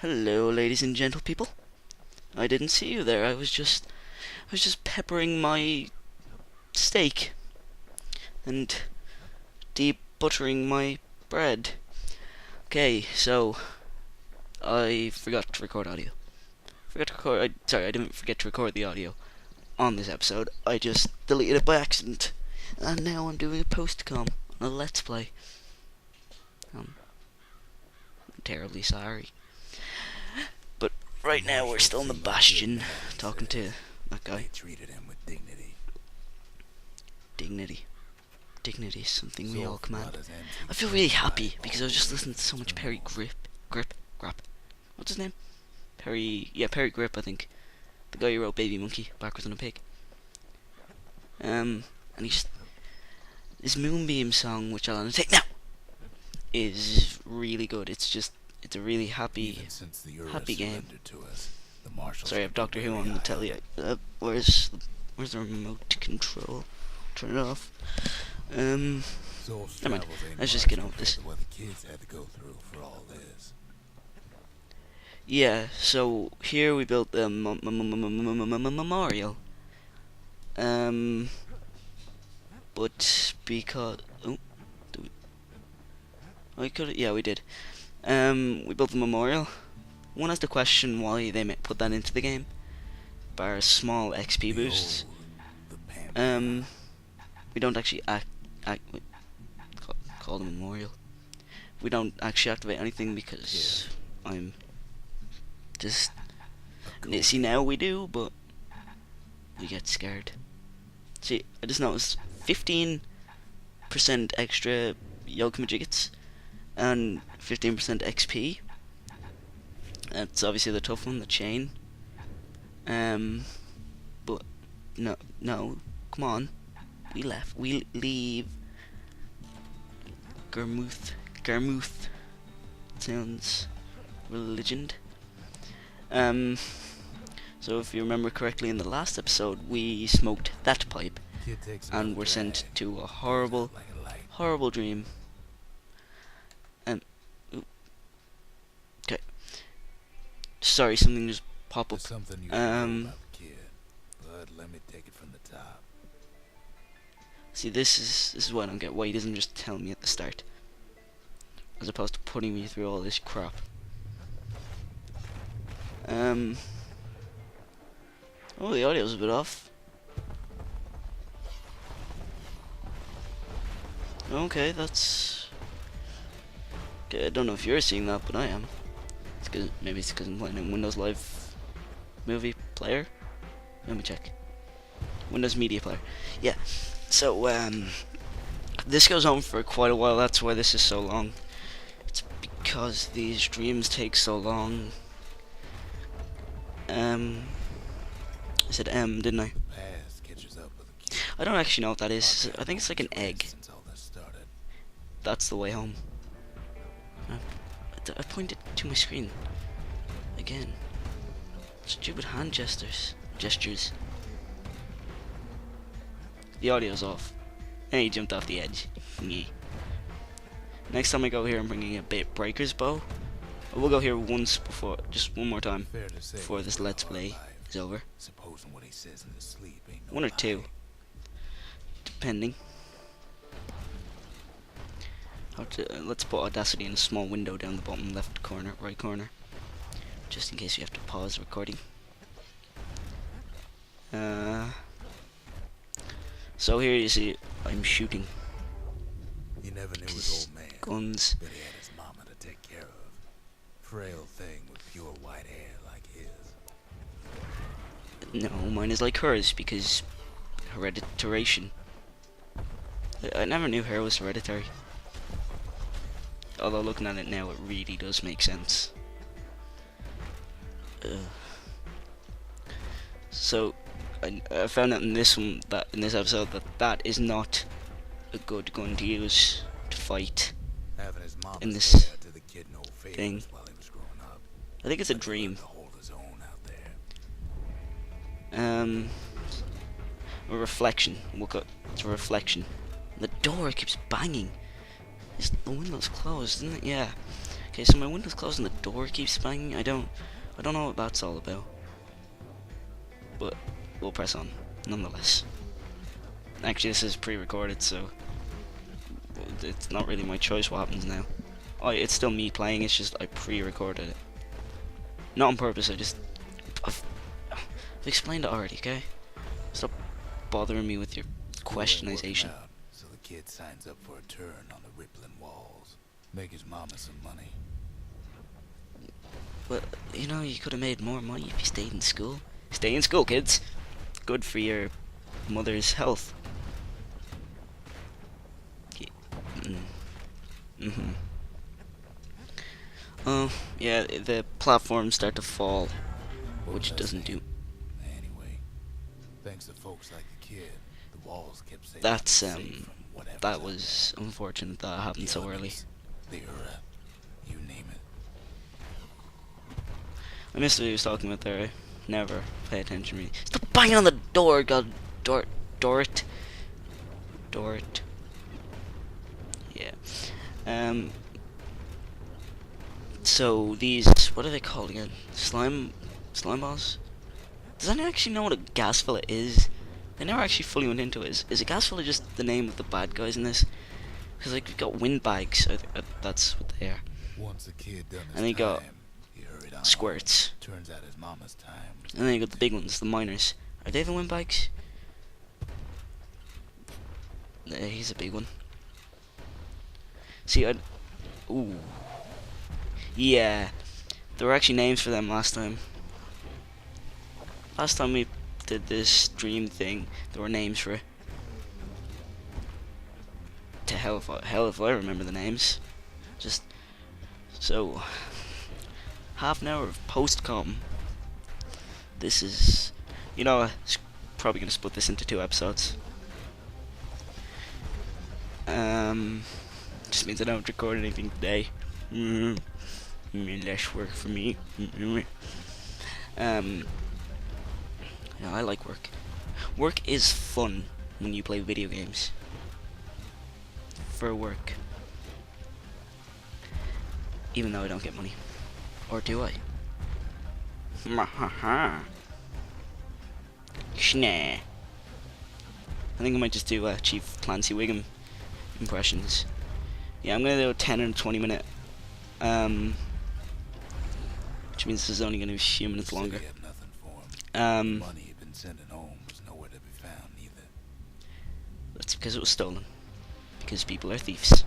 Hello, ladies and gentle people. I didn't see you there. I was just peppering my steak and deep buttering my bread. Okay, so I forgot to record audio. I didn't forget to record the audio on this episode. I just deleted it by accident, and now I'm doing a post-com on a Let's Play. I'm terribly sorry. But right now we're still in the bastion, talking to that guy. They treated him with dignity. Dignity is something we all command. I feel really happy because I was just listening to so much Perry Grip. What's his name? Perry Grip, I think. The guy who wrote Baby Monkey, Backwards on a Pig. And this Moonbeam song, which I'll annotate now, is really good. It's a really happy game. Sorry, I have Doctor Who on the telly. Where's the remote control? Turn it off. Never mind. Let's just get on with this. What the kids had to go through for all this. Yeah, so here we built the memorial. But because we did. We built the memorial. One has to question why they put that into the game. Bar small XP boosts. We don't actually call the memorial. We don't actually activate anything because I'm just. See, now we do, but we get scared. See, I just noticed 15% extra Yolkamajiggets and 15% XP. That's obviously the tough one, the chain. But no, come on. We leave Garmouth sounds religioned. So if you remember correctly, in the last episode we smoked that pipe and were sent to a horrible dream. Okay. Sorry, something just popped up. But let me take it from the top. See, this is what I don't get. Why he doesn't just tell me at the start, as opposed to putting me through all this crap. Oh, the audio's a bit off. Okay, that's. Okay, I don't know if you're seeing that, but I am. Maybe it's because I'm playing in Windows Live Movie Player. Let me check. Windows Media Player. Yeah. So this goes on for quite a while. That's why this is so long. It's because these streams take so long. I said didn't I? I don't actually know what that is. I think it's like an egg. That's the way home. I pointed to my screen again. Stupid hand gestures. The audio's off. And he jumped off the edge. Next time I go here, I'm bringing a breaker's bow. I will go here once before, just one more time, before this Let's Play is over. One or two, depending. Let's put Audacity in a small window down the bottom left corner, right corner, just in case you have to pause recording. So here you see, I'm shooting. He never knew his old man. Guns. But he had his mama to take care of. Frail thing with pure white hair like his. No, mine is like hers because hereditary. I never knew her was hereditary. Although looking at it now, it really does make sense. So I found out in this episode that is not a good gun to use to fight in this thing. I think it's a dream. A reflection. It's a reflection. The door keeps banging. The window's closed, isn't it? Yeah. Okay, so my window's closed and the door keeps banging. I don't know what that's all about. But we'll press on, nonetheless. Actually, this is pre-recorded, so it's not really my choice what happens now. Oh, it's still me playing, it's just I pre-recorded it. Not on purpose, I've explained it already, okay? Stop bothering me with your questionization. So the kid signs up for a turn on the rippling walls. Make his mama some money. But, you know, you could have made more money if you stayed in school. Stay in school, kids. Good for your mother's health. Oh, yeah, the platforms start to fall, which doesn't do. Anyway, thanks to folks like the kid, the walls kept saying That's, that was unfortunate that happened so early. The era, you name it. I missed what he was talking about there. I never pay attention really. Stop banging on the door, God. Dort. Yeah. So these, what are they called again? Slime balls? Does anyone actually know what a gas filler is? They never actually fully went into it. Is a gas filler just the name of the bad guys in this? Because like we've got windbags, that's what they are. Once a kid done his And then you got time, he hurried on. squirts. Turns out his mama's time. And then you got the big ones, the miners. Are they the windbags? He's a big one. See, ooh. Yeah. There were actually names for them last time. Last time we did this stream thing, there were names for it. To hell if I remember the names. Just so half an hour of post-com. This is, you know, it's probably gonna split this into 2 episodes. Just means I don't record anything today. Less work for me. Yeah, I like work. Work is fun when you play video games. For work. Even though I don't get money. Or do I? Schnee. I think I might just do Chief Clancy Wiggum impressions. Yeah, I'm gonna do a 10 and 20 minute. Which means this is only gonna be a few minutes longer. Money he'd been sending home was nowhere to be found either. That's because it was stolen. Because people are thieves.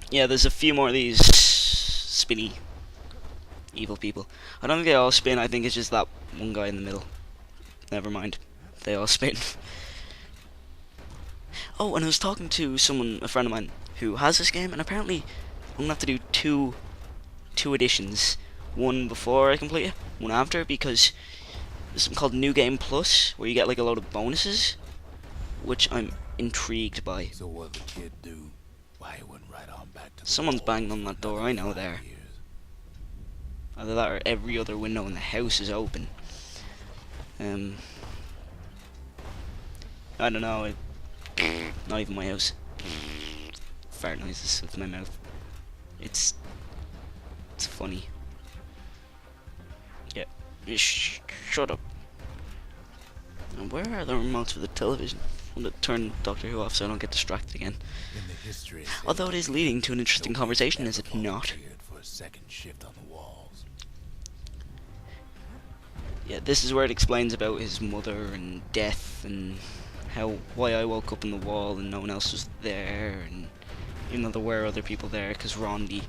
Yeah, there's a few more of these spinny evil people. I don't think they all spin, I think it's just that one guy in the middle. Never mind. They all spin. Oh, and I was talking to someone, a friend of mine, who has this game, and apparently I'm gonna have to do two editions. One before I complete it, one after, because there's something called New Game Plus, where you get like a load of bonuses, which I'm intrigued by. So what the kid do? Why he went right on back to Someone's banging on that door, I know there. Either that or every other window in the house is open. I don't know, not even my house. Fart noises with my mouth. It's funny. Yeah. Shut up. And where are the remotes for the television? I'm gonna turn Doctor Who off so I don't get distracted again. In the history, Although it is leading to an interesting conversation, is it not? For a second shift on the walls. Yeah, this is where it explains about his mother and death and why I woke up in the wall and no one else was there, and even though there were other people there, because Rondi,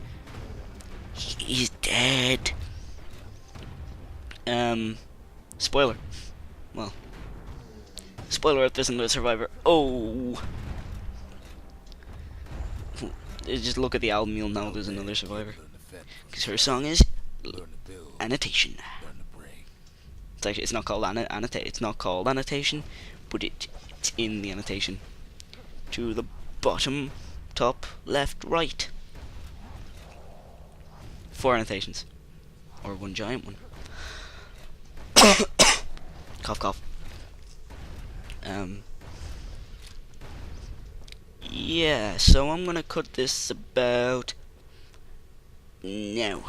he's dead. Spoiler. Well, spoiler if there's another survivor. Oh, just look at the album, you'll know there's another survivor, because her song is Annotation. It's not called It's not called Annotation, but it's in the annotation. To the bottom, top, left, right. 4 annotations, or one giant one. Cough, cough. yeah, so I'm gonna cut this about now.